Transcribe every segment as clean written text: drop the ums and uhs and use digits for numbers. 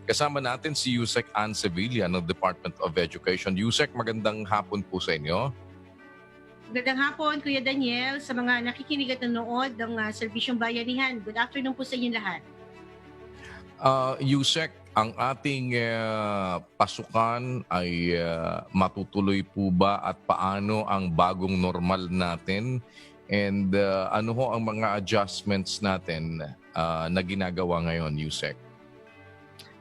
Kasama natin si Yusek Ann Sevilla ng Department of Education. Yusek, magandang hapon po sa inyo. Magandang hapon, Kuya Daniel, sa mga nakikinig at nanonood ng Serbisyong Bayanihan. Good afternoon po sa inyong lahat. Yusek, ang ating pasukan ay matutuloy po ba at paano ang bagong normal natin? And ano ho ang mga adjustments natin na ginagawa ngayon, Yusek?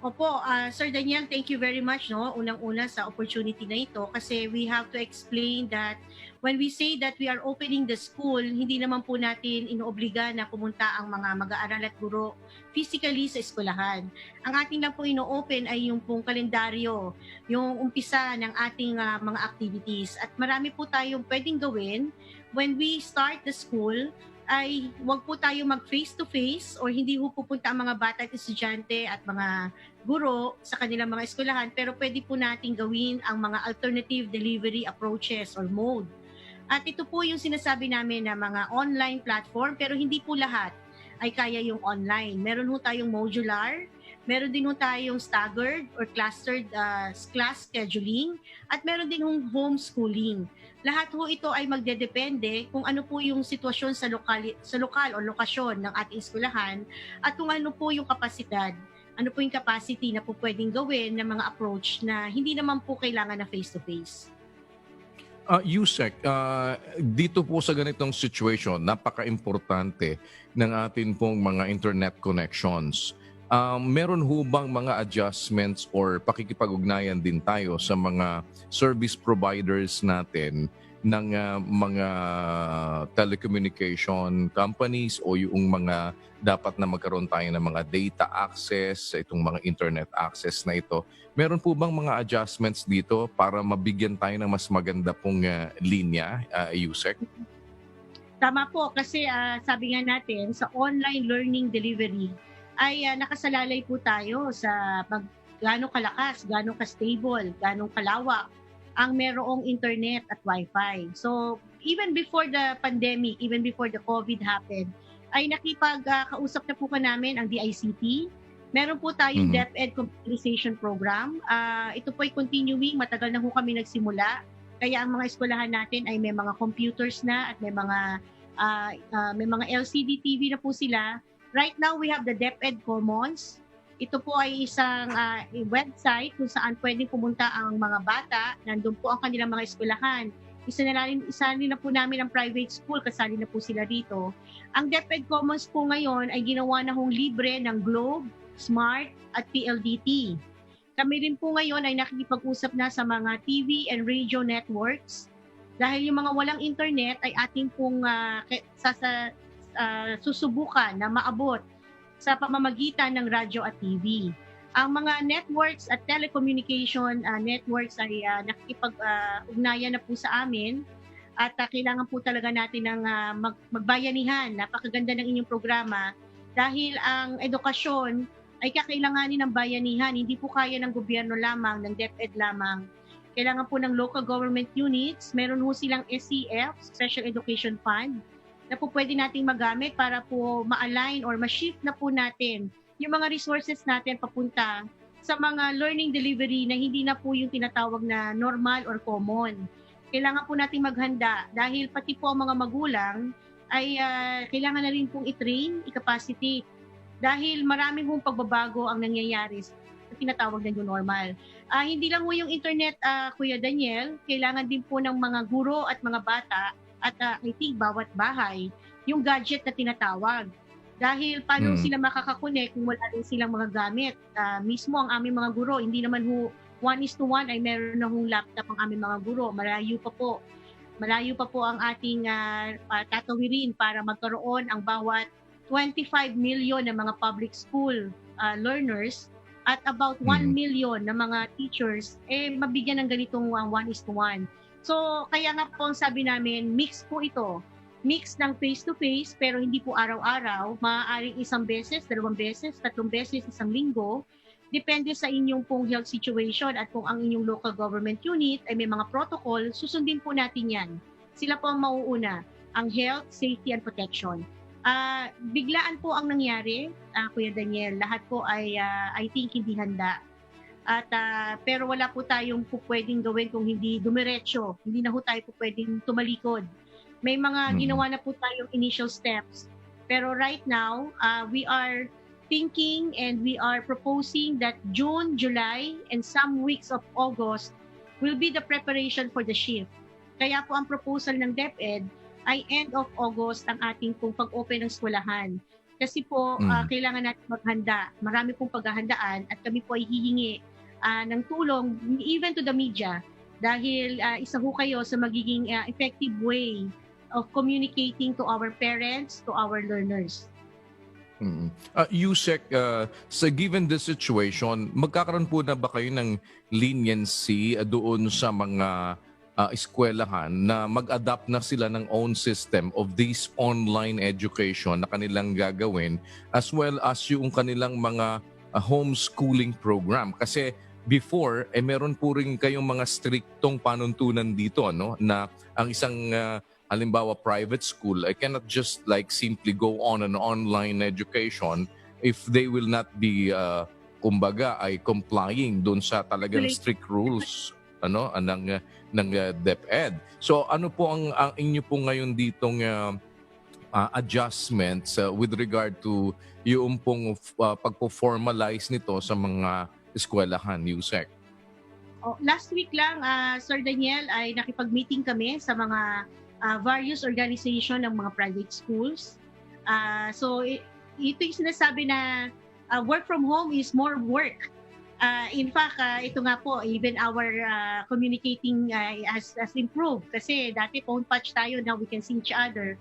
Opo, Sir Daniel, thank you very much, no? Unang-una sa opportunity na ito kasi we have to explain that when we say that we are opening the school, hindi naman po natin inoobliga na pumunta ang mga mag-aaral at guro physically sa eskwelahan. Ang ating lang po ino-open ay yung pong kalendaryo, yung umpisa ng ating mga activities. At marami po tayong pwedeng gawin when we start the school ay wag po tayo mag face-to-face or hindi po pupunta ang mga bata at estudyante at mga guro sa kanilang mga eskwelahan, pero pwede po natin gawin ang mga alternative delivery approaches or mode. At ito po yung sinasabi namin na mga online platform, pero hindi po lahat ay kaya yung online. Meron po tayong modular, meron din po tayong staggered or clustered class scheduling, at meron din homeschooling. Lahat po ito ay magdedepende kung ano po yung sitwasyon sa lokal o lokasyon ng ating eskwelahan at kung ano po yung kapasidad, ano po yung capacity na po pwedeng gawin ng mga approach na hindi naman po kailangan na face-to-face. Yusek, dito po sa ganitong situation, napaka-importante ng atin pong mga internet connections. Meron ho bang mga adjustments or pakikipag-ugnayan din tayo sa mga service providers natin ng mga telecommunication companies o yung mga dapat na magkaroon tayo ng mga data access, itong mga internet access na ito? Meron po bang mga adjustments dito para mabigyan tayo ng mas maganda pong linya, Yusek? Tama po, kasi sabi nga natin, sa online learning delivery, ay nakasalalay po tayo sa gaano kalakas, gaano ka-stable, gaano kalawak ang merong internet at wifi. So, even before the pandemic, even before the COVID happened, ay nakipag-kausap na po ka namin ang DICT. Meron po tayong DepEd Computerization Program. Ito po ay continuing, matagal na po kami nagsimula. Kaya ang mga eskwelahan natin ay may mga computers na at may mga LCD TV na po sila. Right now, we have the DepEd Commons. Ito po ay isang website kung saan pwedeng pumunta ang mga bata. Nandun po ang kanilang mga eskwelahan. Isa na po namin ang private school, kasali na po sila dito. Ang DepEd Commons po ngayon ay ginawa na hong libre ng Globe, Smart at PLDT. Kami rin po ngayon ay nakikipag-usap na sa mga TV and radio networks. Dahil yung mga walang internet ay ating pong susubukan na maabot sa pamamagitan ng radyo at TV. Ang mga networks at telecommunication networks ay nakikipag-ugnayan na po sa amin at kailangan po talaga natin ng magbayanihan. Napakaganda ng inyong programa dahil ang edukasyon ay kakailanganin ng bayanihan. Hindi po kaya ng gobyerno lamang, ng DepEd lamang. Kailangan po ng local government units. Meron po silang SEF, Special Education Fund, na po pwede nating magamit para po ma-align or ma-shift na po natin yung mga resources natin papunta sa mga learning delivery na hindi na po yung tinatawag na normal or common. Kailangan po nating maghanda dahil pati po ang mga magulang ay kailangan na rin pong i-train, i-capacity dahil marami pong pagbabago ang nangyayari sa tinatawag na new normal. Hindi lang po yung internet, Kuya Daniel, kailangan din po ng mga guro at mga bata at I think bawat bahay, yung gadget na tinatawag. Dahil paano sila makakakonek kung wala rin silang mga gamit. Mismo ang aming mga guro, hindi naman 1:1 ay meron na hong laptop ang aming mga guro. Malayo pa po. Malayo pa po ang ating tatawirin para magkaroon ang bawat 25 million na mga public school learners at about 1 million na mga teachers mabigyan ng ganitong 1:1. So, kaya nga po ang sabi namin, mix po ito. Mix ng face-to-face, pero hindi po araw-araw. Maaaring isang beses, 2 beses, 3 beses, isang linggo. Depende sa inyong pong health situation at kung ang inyong local government unit ay may mga protocol, susundin po natin yan. Sila po ang mauuna, ang health, safety, and protection. Biglaan po ang nangyari, Kuya Daniel. Lahat po ay I think hindi handa. At pero wala po tayong po pwedeng gawin kung hindi dumiretso. Hindi na po tayo po pwedeng tumalikod. May mga Mm. ginawa na po tayong initial steps. Pero right now, we are thinking and we are proposing that June, July, and some weeks of August will be the preparation for the shift. Kaya po ang proposal ng DepEd ay end of August ang ating pong pag-open ng eskwelahan. Kasi po, Mm. kailangan natin maghanda. Marami pong paghahandaan at kami po ay hihingi ng tulong even to the media dahil isa ho kayo sa magiging effective way of communicating to our parents, to our learners. Mm. Yusek, sa given the situation, magkakaroon po na ba kayo ng leniency doon sa mga eskwelahan na mag-adapt na sila ng own system of this online education na kanilang gagawin as well as yung kanilang mga homeschooling program? Kasi before, meron po rin kayong mga striktong panuntunan dito, no? Na ang isang halimbawa private school, I cannot just like simply go on an online education if they will not be kumbaga ay complying doon sa talagang strict rules ng DepEd. So ano po ang inyo po ngayon ditong adjustments with regard to yung pong pagpo-formalize nito sa mga eskwelahan, Yusek? Last week lang, Sir Daniel, ay nakipag-meeting kami sa mga various organization ng mga private schools. So, ito yung sinasabi na work from home is more work. In fact, ito nga po, even our communicating has improved. Kasi dati phone touch tayo, now we can see each other.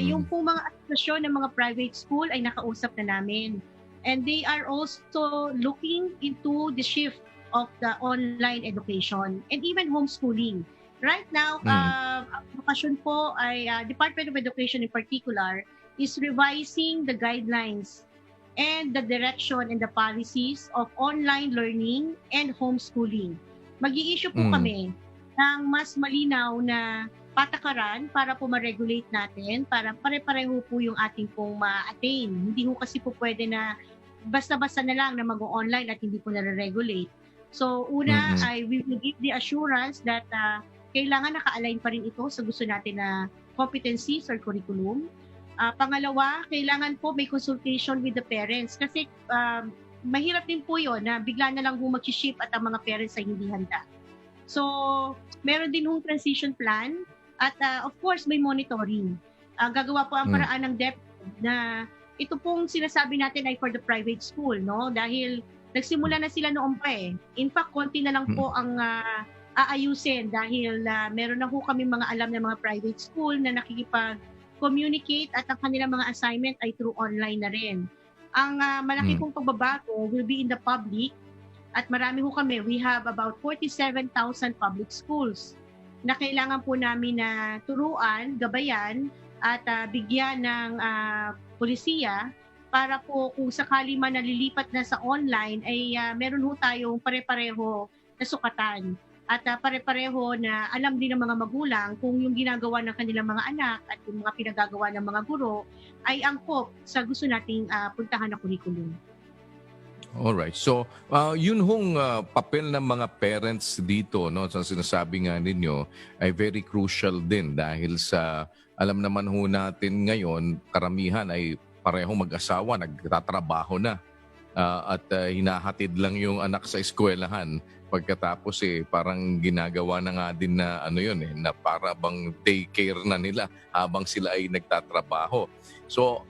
Yung po mga asosasyon ng mga private school ay nakausap na namin. And they are also looking into the shift of the online education and even homeschooling. Right now, ang lokasyon po ay Department of Education in particular is revising the guidelines and the direction and the policies of online learning and homeschooling. Mag-i-issue po kami ng mas malinaw na patakaran para po ma-regulate natin, para pare-pareho po yung ating pong ma-attain. Hindi po kasi po pwede na basta-basta na lang na mag-online at hindi po na-regulate. So, una ay we will give the assurance that kailangan naka-align pa rin ito sa gusto natin na competencies or curriculum. Pangalawa, kailangan po may consultation with the parents kasi mahirap din po yun na bigla na lang mag-ship at ang mga parents ay hindi handa. So, meron din hong transition plan at of course may monitoring. Gagawa po ang paraan ng DepEd na ito pong sinasabi natin ay for the private school, no? Dahil nagsimula na sila noon pa eh. In fact, konti na lang po ang aayusin dahil meron na po kami mga alam ng mga private school na nakikipag-communicate at ang kanilang mga assignment ay through online na rin. Ang malaki pong pagbabago will be in the public at marami po kami. We have about 47,000 public schools na kailangan po namin na turuan, gabayan at bigyan ng polisiya para po kung sakali man nalilipat na sa online ay meron ho tayong pare-pareho na sukatan at pare-pareho na alam din ng mga magulang kung yung ginagawa ng kanilang mga anak at yung mga pinagagawa ng mga guro ay angkop sa gusto nating puntahan na curriculum. Alright. So, yun hong papel ng mga parents dito, no, sa sinasabi nga ninyo, ay very crucial din dahil sa, alam naman ho natin ngayon, karamihan ay parehong mag-asawa, nagtatrabaho na. At hinahatid lang yung anak sa eskwelahan. Pagkatapos parang ginagawa na nga din na na para bang daycare na nila habang sila ay nagtatrabaho. So,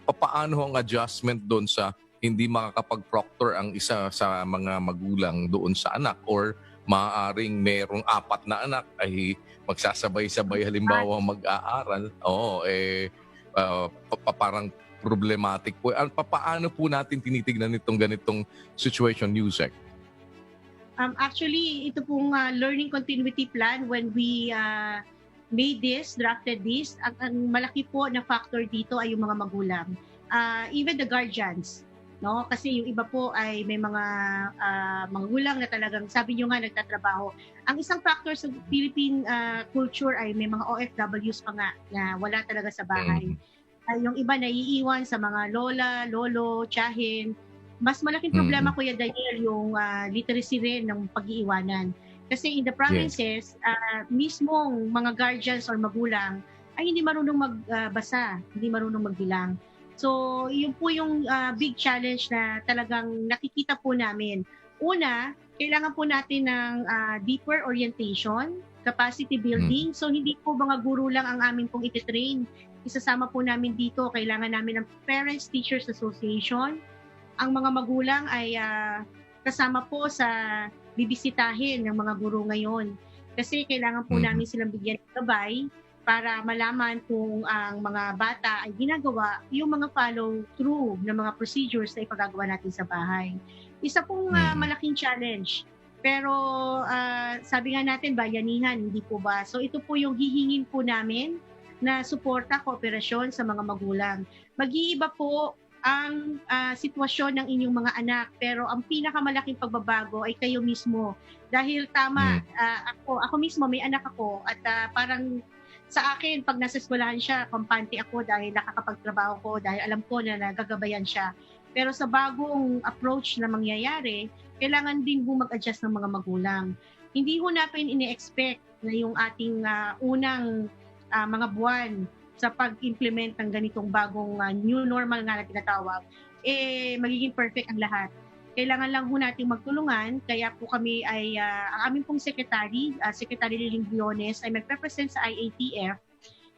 papaano ang adjustment doon sa hindi makakapag-proctor ang isa sa mga magulang doon sa anak or maaaring merong 4 na anak ay magsasabay-sabay halimbawa mag-aaral. Parang problematic po. Paano po natin tinitignan itong ganitong situation, Yusek? Actually, ito pong learning continuity plan when we drafted this, ang malaki po na factor dito ay yung mga magulang. Even the guardians. No, kasi yung iba po ay may mga magulang na talagang sabi niyo nga nagtatrabaho. Ang isang factor sa Philippine culture ay may mga OFWs pa nga na wala talaga sa bahay. Yung iba naiiwan sa mga lola, lolo, tiyahin. Mas malaking problema, Mm. Kuya Daniel, yung literacy rin ng pag-iiwanan. Kasi in the Yes. provinces, mismong mga guardians or magulang ay hindi marunong magbasa, hindi marunong magbilang. So, yun po yung big challenge na talagang nakikita po namin. Una, kailangan po natin ng deeper orientation, capacity Mm. building. So, hindi po mga guro lang ang amin pong ititrain. Isasama po namin dito, kailangan namin ng Parents Teachers Association. Ang mga magulang ay kasama po sa bibisitahin ng mga guro ngayon. Kasi kailangan po Mhm. namin silang bigyan ng gabay para malaman kung ang mga bata ay ginagawa yung mga follow-through ng mga procedures na ipagagawa natin sa bahay. Isa pong Mm. malaking challenge. Pero sabi nga natin, bayanihan, hindi po ba? So ito po yung hihingin po namin na suporta, kooperasyon sa mga magulang. Mag-iiba po ang sitwasyon ng inyong mga anak, pero ang pinakamalaking pagbabago ay kayo mismo. Dahil tama, Mm. ako mismo may anak ako at parang sa akin, pag nasa eskwelahan siya, kampante ako dahil nakakapagtrabaho ko, dahil alam ko na nagagabayan siya. Pero sa bagong approach na mangyayari, kailangan din po mag-adjust ng mga magulang. Hindi ho natin ini-expect na yung ating unang mga buwan sa pag-implement ng ganitong bagong new normal nga na tinatawag, magiging perfect ang lahat. Kailangan lang ho natin magtulungan, kaya po kami ay, ang aming pong Secretary Liling Briones ay magpe-present sa IATF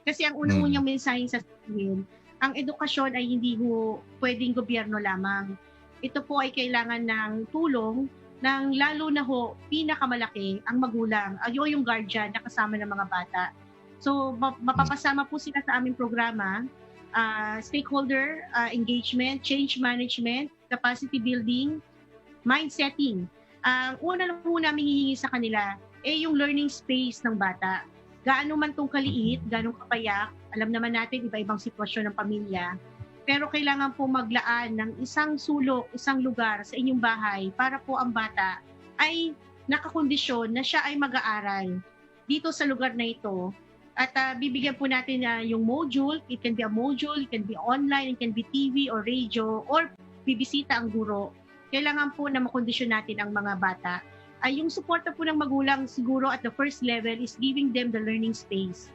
kasi ang unang-unang Mm. mensaheng sasabihin, ang edukasyon ay hindi ho pwedeng gobyerno lamang. Ito po ay kailangan ng tulong ng lalo na ho, pinakamalaki ang magulang, yung guardian na kasama ng mga bata. So, Mm. mapapasama po sila sa aming programa, stakeholder engagement, change management, capacity building, mind setting. Ang una lang po namin hihingi sa kanila yung learning space ng bata. Gaano man tong kaliit, gaano kapayak, alam naman natin iba-ibang sitwasyon ng pamilya, pero kailangan po maglaan ng isang sulok, isang lugar sa inyong bahay para po ang bata ay nakakondisyon na siya ay mag-aaral dito sa lugar na ito. At bibigyan po natin yung module. It can be a module, it can be online, it can be TV or radio, or bibisita ang guro. Kailangan po na makondisyon natin ang mga bata. Yung suporta po ng magulang siguro at the first level is giving them the learning space.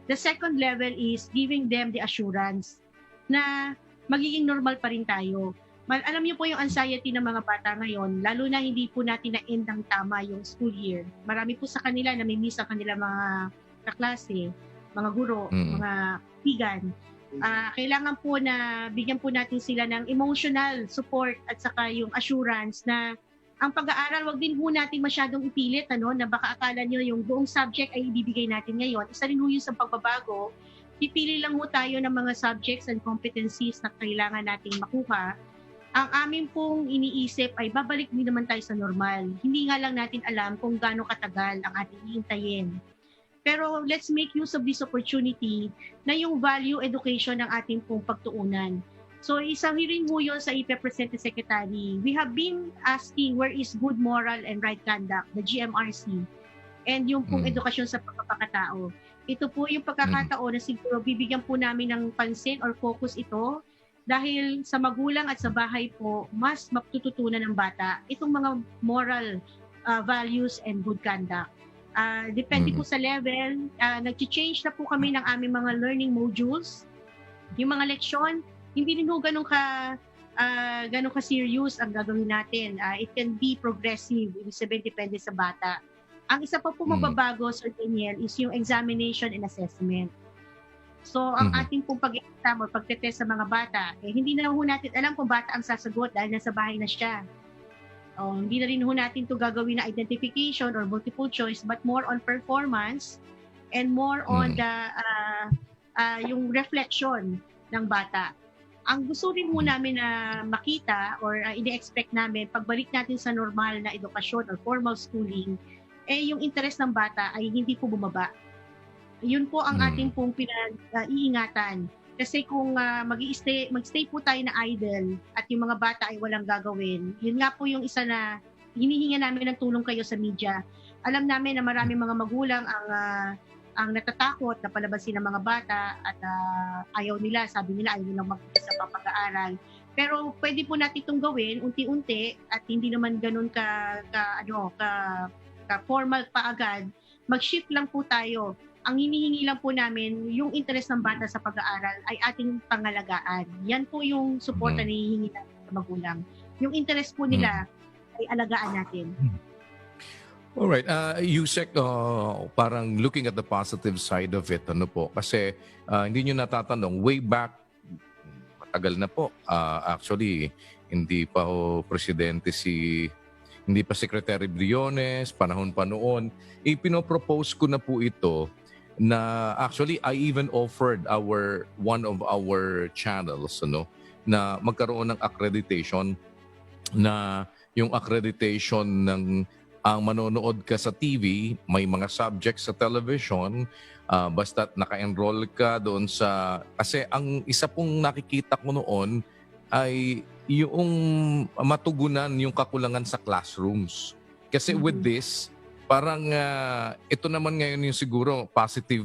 The second level is giving them the assurance na magiging normal pa rin tayo. Alam niyo po yung anxiety ng mga bata ngayon, lalo na hindi po natin na-end ng tama yung school year. Marami po sa kanila na may miss ang kanila mga kaklase, mga guro, Mm. mga kaibigan. Kailangan po na bigyan po natin sila ng emotional support at saka yung assurance na ang pag-aaral, wag din po natin masyadong ipilit, na baka akala nyo yung buong subject ay ibibigay natin ngayon. Isa rin po yun sa pagbabago. Pipili lang po tayo ng mga subjects and competencies na kailangan nating makuha. Ang amin pong iniisip ay babalik din naman tayo sa normal. Hindi nga lang natin alam kung gaano katagal ang ating iintayin. Pero let's make use of this opportunity na yung value education ng ating pong pagtuunan. So isang rin mo yun sa ipe-present ni Secretary. We have been asking where is good moral and right conduct, the GMRC, and yung pong Mm. edukasyon sa pagkakatao. Ito po yung Mm. pagkakataon na siguro bibigyan po namin ng pansin or focus ito dahil sa magulang at sa bahay po, mas matututunan ng bata itong mga moral values and good conduct. Depende po Mm. sa level. Nag-change na po kami ng aming mga learning modules. Yung mga leksyon, hindi rin po ganun ka serious ang gagawin natin. It can be progressive, ibig sabihin depende sa bata. Ang isa pa po Mm. magbabago, Sir Daniel, is yung examination and assessment. So, ang Mhm. ating pong pag-exam o pagtetest sa mga bata, hindi na po natin alam kung bata ang sasagot dahil nasa bahay na siya. Hindi na rin ho natin ito gagawin na identification or multiple choice, but more on performance and more on Mm. the yung reflection ng bata. Ang gusto rin mo Mm. namin na makita or ine-expect namin pagbalik natin sa normal na edukasyon or formal schooling, yung interest ng bata ay hindi po bumaba. Yun po ang Mm. ating pong pinag-iingatan. Kasi kung mag-stay po tayo na idle at yung mga bata ay walang gagawin, yun nga po yung isa na hinihinga namin ng tulong kayo sa media. Alam namin na maraming mga magulang ang ang natatakot na palabasin ng mga bata at ayaw nila, sabi nila ayaw nilang magpunta sa pag-aaral. Pero pwede po natin itong gawin unti-unti at hindi naman ganun ka formal pa agad. Mag-shift lang po tayo. Ang hinihingi lang po namin, yung interest ng bata sa pag-aaral ay ating pangalagaan. Yan po yung suporta na hihingi natin sa magulang. Yung interest po nila ay alagaan natin. Alright, Yusek, parang looking at the positive side of it, ano po, kasi hindi nyo natatanong, way back, matagal na po, actually, hindi pa hindi pa Secretary Briones, panahon pa noon, ipinopropose ko na po ito na actually I even offered one of our channels na magkaroon ng accreditation na yung accreditation ng ang manonood ka sa TV, may mga subjects sa television, basta't naka-enroll ka doon sa... Kasi ang isa pong nakikita ko noon ay yung matugunan yung kakulangan sa classrooms. Kasi with this, parang ito naman ngayon yung siguro positive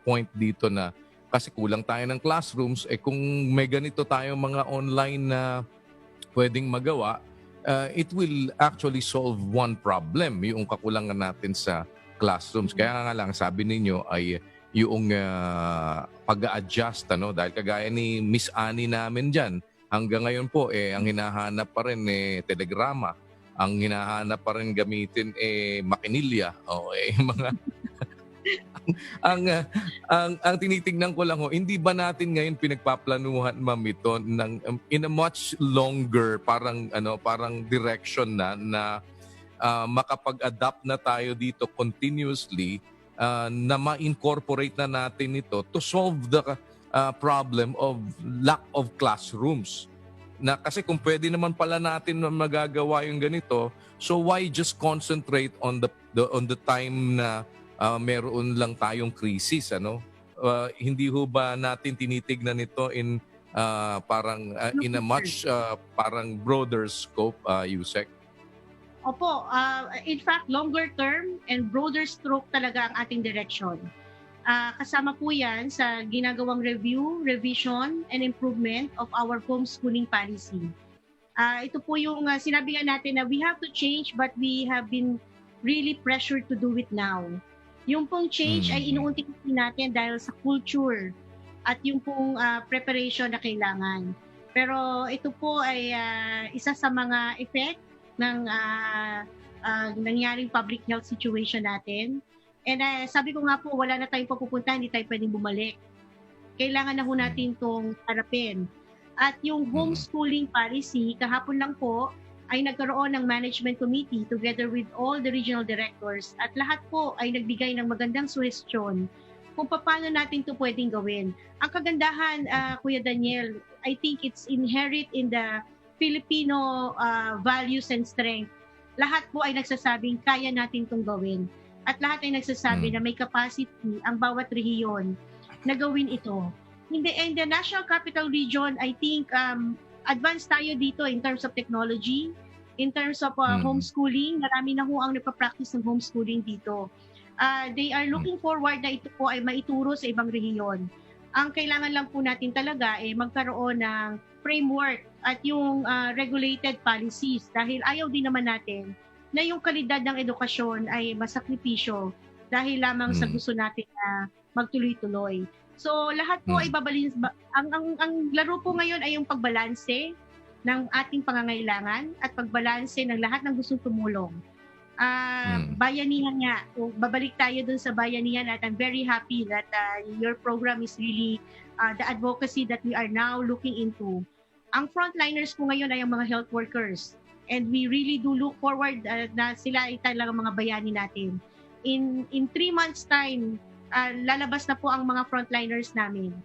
point dito na kasi kulang tayo ng classrooms, kung may ganito tayong mga online na pwedeng magawa, it will actually solve one problem, yung kakulangan natin sa classrooms. Kaya nga lang, sabi ninyo ay yung pag-a-adjust, dahil kagaya ni Miss Annie namin dyan, hanggang ngayon po, ang hinahanap pa rin telegrama, ang hinahanap pa rin gamitin makinilya, mga... ang tinitingnan ko lang hindi ba natin ngayon pinagpaplanuhan, ma'am, ito in a much longer parang direction na makapag-adapt na tayo dito continuously, na ma-incorporate na natin ito to solve the problem of lack of classrooms. Na kasi kung pwede naman pala natin magagawa yung ganito, so why just concentrate on the time na meron lang tayong krisis, hindi ho ba natin tinitignan ito in in a much parang broader scope, Yusek? Opo, in fact, longer term and broader stroke talaga ang ating direction. Kasama po yan sa ginagawang review, revision, and improvement of our homeschooling policy. Ito po yung sinabi nga natin na we have to change but we have been really pressured to do it now. Yung pong change ay inuunti-unti natin dahil sa culture at yung pong preparation na kailangan. Pero ito po ay isa sa mga effect ng nangyaring public health situation natin. And sabi ko nga po, wala na tayong papupunta, hindi tayo pwedeng bumalik. Kailangan na ho natin itong harapin. At yung homeschooling policy, kahapon lang po, ay nagkaroon ng management committee together with all the regional directors at lahat po ay nagbigay ng magandang suhestyon kung paano natin ito pwedeng gawin. Ang kagandahan, Kuya Daniel, I think it's inherent in the Filipino values and strength. Lahat po ay nagsasabing kaya natin itong gawin. At lahat ay nagsasabi na may capacity ang bawat rehiyon na gawin ito. In the National Capital Region, I think advanced tayo dito in terms of technology, in terms of homeschooling. Marami na ho ang nagpa-practice ng homeschooling dito. They are looking forward na ito po ay maituro sa ibang rehiyon. Ang kailangan lang po natin talaga ay magkaroon ng framework at yung regulated policies dahil ayaw din naman natin na yung kalidad ng edukasyon ay masakripisyo dahil lamang sa gusto natin na magtuloy-tuloy. So lahat po ay babalins. Ang laro po ngayon ay yung pagbalanse ng ating pangangailangan at pagbalanse ng lahat ng gustong tumulong. Bayanihan nga. Babalik tayo dun sa bayanihan at I'm very happy that your program is really the advocacy that we are now looking into. Ang frontliners po ngayon ay ang mga health workers. And we really do look forward na sila ay talagang mga bayani natin. In 3 months time, lalabas na po ang mga frontliners namin.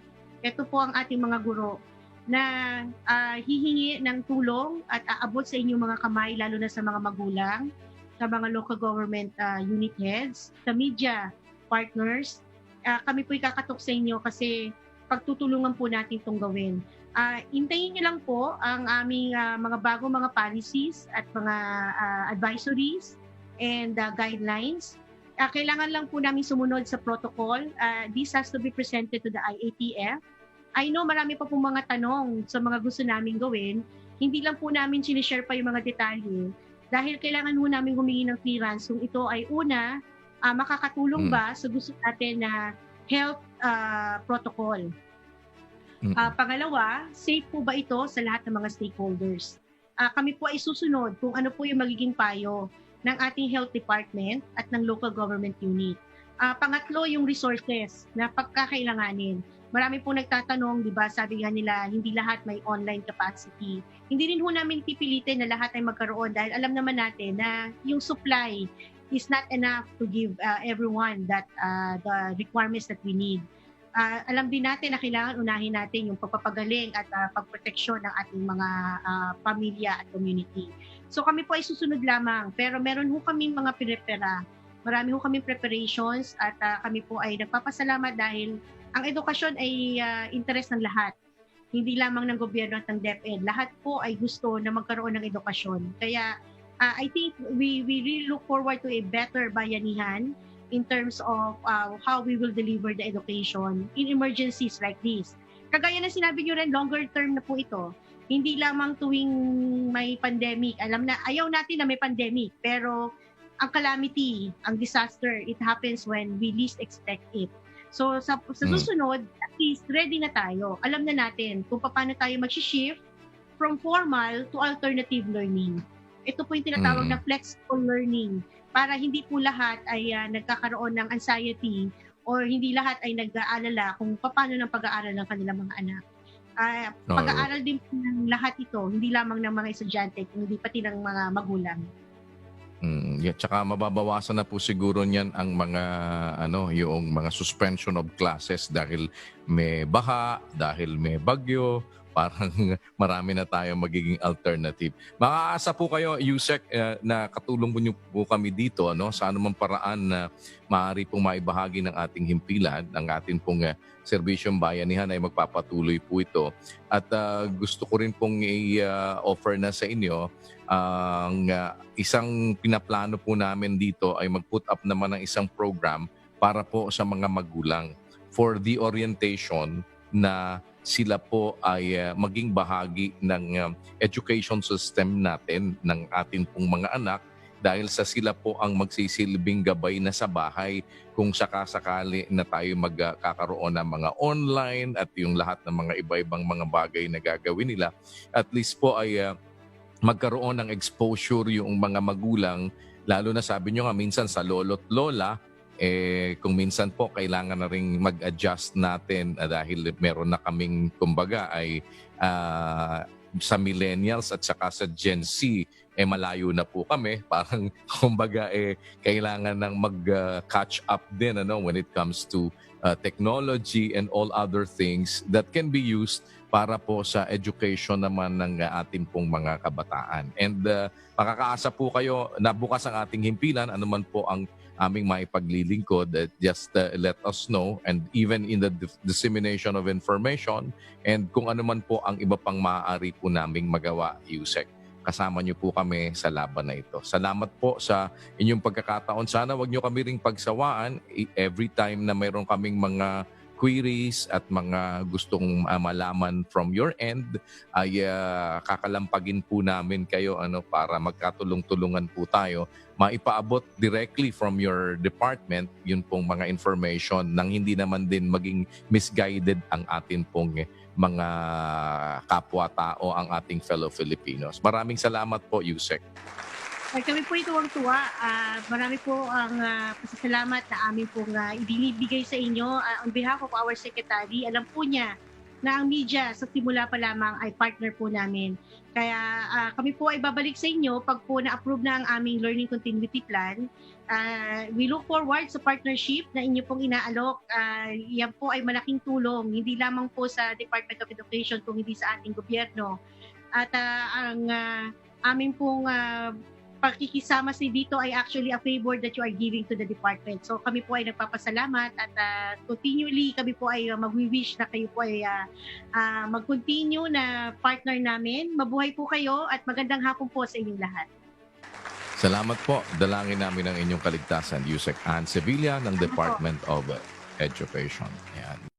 Ito po ang ating mga guro na hihingi ng tulong at aabot sa inyong mga kamay, lalo na sa mga magulang, sa mga local government unit heads, sa media partners. Kami po ikakatok sa inyo kasi pagtutulungan po natin itong gawin. Hintayin niyo lang po ang aming mga bagong mga policies at mga advisories and guidelines Kailangan lang po namin sumunod sa protocol. This has to be presented to the IATF. I know marami pa pong mga tanong sa mga gusto namin gawin. Hindi lang po namin sinishare pa yung mga detalye dahil kailangan po namin humingi ng clearance kung ito ay una, makakatulong Mm. ba sa gusto natin na health protocol. Mm. Pangalawa, safe po ba ito sa lahat ng mga stakeholders? Kami po ay susunod kung ano po yung magiging payo ng ating health department at ng local government unit. Pangatlo, yung resources na pagkakailanganin. Marami po nagtatanong, di ba, sabi nga nila, hindi lahat may online capacity. Hindi rin po namin pipilitin na lahat ay magkaroon dahil alam naman natin na yung supply is not enough to give everyone that the requirements that we need. Alam din natin na kailangan unahin natin yung pagpapagaling at pagproteksyon ng ating mga pamilya at community. So kami po ay susunod lamang, pero meron ho kaming mga pinrepara. Marami ho kaming preparations at kami po ay nagpapasalamat dahil ang edukasyon ay interes ng lahat. Hindi lamang ng gobyerno at ng DepEd. Lahat po ay gusto na magkaroon ng edukasyon. Kaya I think we really look forward to a better bayanihan in terms of how we will deliver the education in emergencies like this. Kagaya na sinabi nyo rin, longer term na po ito. Hindi lamang tuwing may pandemic. Alam na, ayaw natin na may pandemic, pero ang calamity, ang disaster, it happens when we least expect it. So sa susunod, at least ready na tayo. Alam na natin kung paano tayo mag-shift from formal to alternative learning. Ito po yung tinatawag na flexible learning para hindi po lahat ay nagkakaroon ng anxiety or hindi lahat ay nag-aalala kung paano ng pag-aaral ng kanilang mga anak. Pag-aaral din po ng lahat ito, hindi lamang ng mga estudyante, kundi pati ng mga magulang. Tsaka mababawasan na po siguro niyan ang mga yung mga suspension of classes dahil may baha, dahil may bagyo, parang marami na tayong magiging alternative. Makakaasa po kayo, Yusek, na katulong niyo po kami dito sa anumang paraan na maaari pong maibahagi ng ating himpilan, ng ating pong serbisyong bayanihan ay magpapatuloy po ito. At gusto ko rin pong i-offer na sa inyo ang isang pinaplano po namin dito ay mag-put up naman ng isang program para po sa mga magulang for the orientation na sila po ay maging bahagi ng education system natin ng atin pong mga anak dahil sa sila po ang magsisilbing gabay na sa bahay kung sakasakali na tayo magkakaroon ng mga online at yung lahat ng mga iba-ibang mga bagay na gagawin nila. At least po ay magkaroon ng exposure yung mga magulang, lalo na sabi nyo nga minsan sa lolo't lola, kung minsan po kailangan na ring mag-adjust natin dahil meron na kaming kumbaga ay sa millennials at saka sa Gen Z malayo na po kami, parang kumbaga kailangan ng mag-catch up din when it comes to technology and all other things that can be used para po sa education naman ng ating pong mga kabataan. And makakaasa po kayo na bukas ang ating himpilan, anuman po ang aming maipaglilingkod, just let us know, and even in the dissemination of information and kung ano man po ang iba pang maaari po naming magawa, Yusek. Kasama niyo po kami sa laban na ito. Salamat po sa inyong pagkakataon. Sana wag niyo kami ring pagsawaan every time na mayroon kaming mga queries at mga gustong malaman from your end ay kakalampagin po namin kayo para magkatulong-tulungan po tayo maipaabot directly from your department yun pong mga information nang hindi naman din maging misguided ang atin pong mga kapwa-tao, ang ating fellow Filipinos. Maraming salamat po, Yusek. Ay, kami po tuwang-tuwa. Marami po ang pasasalamat na amin pong ibinibigay sa inyo. On behalf of our secretary, alam po niya na ang media sa simula pa lamang ay partner po namin. Kaya kami po ay babalik sa inyo pag po na-approve na ang aming Learning Continuity Plan. We look forward sa partnership na inyo pong inaalok. Yan po ay malaking tulong, hindi lamang po sa Department of Education, kung hindi sa ating gobyerno. At ang aming pong pakikisama sa dito ay actually a favor that you are giving to the department. So kami po ay nagpapasalamat at continually kami po ay magwi-wish na kayo po ay mag-continue na partner namin. Mabuhay po kayo at magandang hapon po sa inyong lahat. Salamat po. Dalangin namin ang inyong kaligtasan, Yusek Ann Sevilla ng Ano po? Department of Education. Ayan.